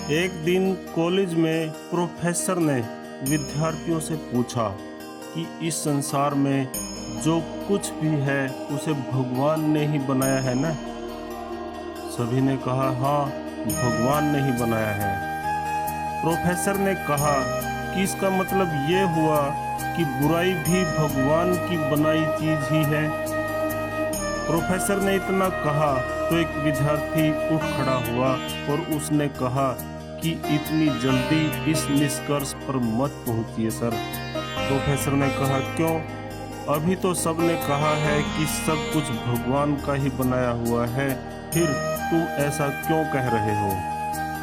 एक दिन कॉलेज में प्रोफेसर ने विद्यार्थियों से पूछा कि इस संसार में जो कुछ भी है उसे भगवान ने ही बनाया है ना। सभी ने कहा हाँ, भगवान ने ही बनाया है। प्रोफेसर ने कहा कि इसका मतलब ये हुआ कि बुराई भी भगवान की बनाई चीज ही है। प्रोफेसर ने इतना कहा तो एक विद्यार्थी उठ खड़ा हुआ और उसने कहा कि इतनी जल्दी इस निष्कर्ष पर मत पहुंचिए सर। प्रोफेसर ने कहा क्यों? अभी तो सबने कहा है कि सब कुछ भगवान का ही बनाया हुआ है, फिर तुम ऐसा क्यों कह रहे हो?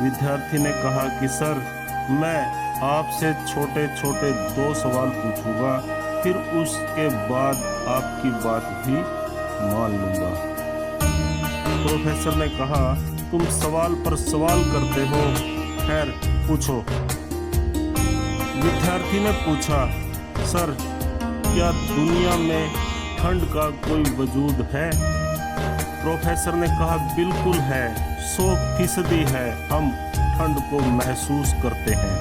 विद्यार्थी ने कहा कि सर, मैं आपसे छोटे छोटे 2 सवाल पूछूंगा, फिर उसके बाद आपकी बात भी मान लूंगा। प्रोफेसर ने कहा तुम सवाल पर सवाल करते हो, खैर पूछो। विद्यार्थी ने पूछा सर, क्या दुनिया में ठंड का कोई वजूद है? प्रोफेसर ने कहा बिल्कुल है, 100% है, हम ठंड को महसूस करते हैं।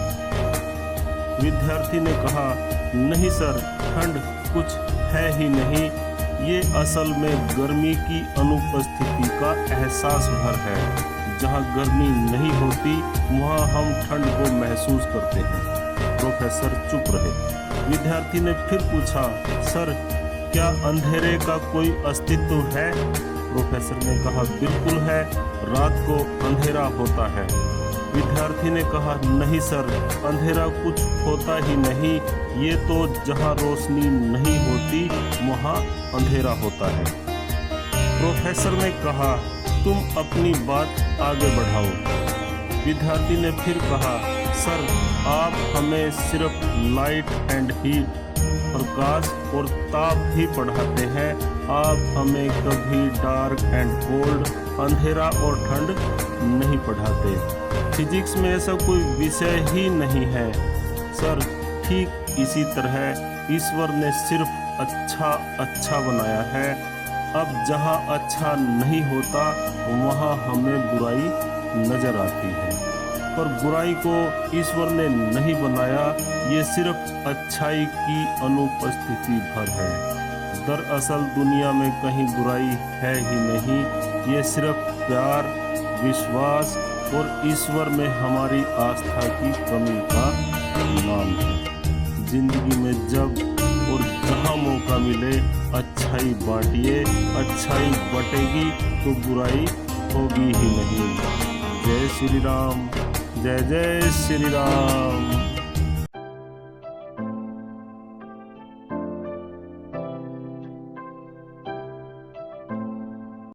विद्यार्थी ने कहा नहीं सर, ठंड कुछ है ही नहीं, ये असल में गर्मी की अनुपस्थिति का एहसास भर है। जहाँ गर्मी नहीं होती वहाँ हम ठंड को महसूस करते हैं। प्रोफेसर चुप रहे। विद्यार्थी ने फिर पूछा सर, क्या अंधेरे का कोई अस्तित्व है? प्रोफेसर ने कहा बिल्कुल है, रात को अंधेरा होता है। विद्यार्थी ने कहा नहीं सर, अंधेरा कुछ होता ही नहीं, ये तो जहाँ रोशनी नहीं होती वहाँ अंधेरा होता है। प्रोफेसर ने कहा तुम अपनी बात आगे बढ़ाओ। विद्यार्थी ने फिर कहा सर, आप हमें सिर्फ लाइट एंड हीट, प्रकाश और ताप ही पढ़ाते हैं, आप हमें कभी डार्क एंड कोल्ड, अंधेरा और ठंड नहीं पढ़ाते। फिजिक्स में ऐसा कोई विषय ही नहीं है। सर, ठीक इसी तरह ईश्वर ने सिर्फ अच्छा बनाया है। अब जहाँ अच्छा नहीं होता वहाँ हमें बुराई नजर आती है, पर बुराई को ईश्वर ने नहीं बनाया, ये सिर्फ अच्छाई की अनुपस्थिति भर है। दरअसल दुनिया में कहीं बुराई है ही नहीं, ये सिर्फ प्यार, विश्वास और ईश्वर में हमारी आस्था की कमी का नाम है। जिंदगी में जब और जहाँ मौका मिले अच्छाई बांटिए, अच्छाई बटेगी तो बुराई होगी ही नहीं। जय श्री राम, जय जय श्री राम।